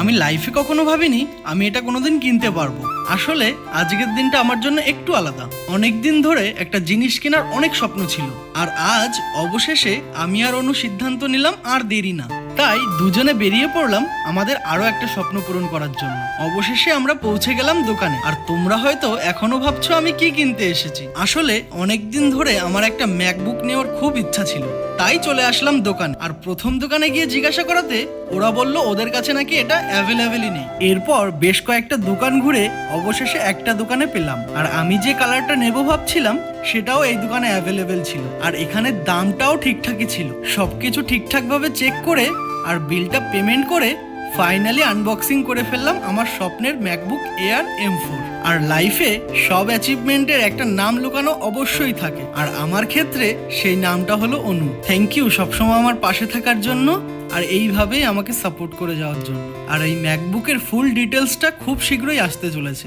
আমি লাইফে কখনো ভাবিনি আমি এটা কোনোদিন কিনতে পারবো। আসলে আজকের দিনটা আমার জন্য একটু আলাদা। অনেক দিন ধরে একটা জিনিস কেনার অনেক স্বপ্ন ছিল, আর আজ অবশেষে আমি আর অনু সিদ্ধান্ত নিলাম আর দেরি না। তাই দুজনে বেরিয়ে পড়লাম আমাদের আরো একটা স্বপ্ন পূরণ করার জন্য। অবশেষে আমরা পৌঁছে গেলাম দোকানে। আর তোমরা হয়তো এখনো ভাবছো আমি কি কিনতে এসেছি। আসলে অনেকদিন ধরে আমার একটা ম্যাকবুক নেওয়ার খুব ইচ্ছা ছিল, তাই চলে আসলাম দোকান। আর প্রথম দোকানে গিয়ে জিজ্ঞাসা করাতে ওরা বলল ওদের কাছে নাকি এটা অ্যাভেলেবেলই নেই। এরপর বেশ কয়েকটা দোকান ঘুরে অবশেষে একটা দোকানে পেলাম। আর আমি যে কালারটা নেব ভাবছিলাম সেটাও এই দোকানে অ্যাভেলেবেল ছিল, আর এখানে দামটাও ঠিকঠাকই ছিল। সবকিছু ঠিকঠাক ভাবে চেক করে আর বিলটা পেমেন্ট করে ফাইনালি আনবক্সিং করে ফেললাম আমার স্বপ্নের ম্যাকবুক এয়ার M4। আর লাইফে সব অ্যাচিভমেন্টের একটা নাম লুকানো অবশ্যই থাকে, আর আমার ক্ষেত্রে সেই নামটা হলো অনু। থ্যাংক ইউ সবসময় আমার পাশে থাকার জন্য আর এইভাবেই আমাকে সাপোর্ট করে যাওয়ার জন্য। আর এই ম্যাকবুকের ফুল ডিটেলসটা খুব শীঘ্রই আসতে চলেছে।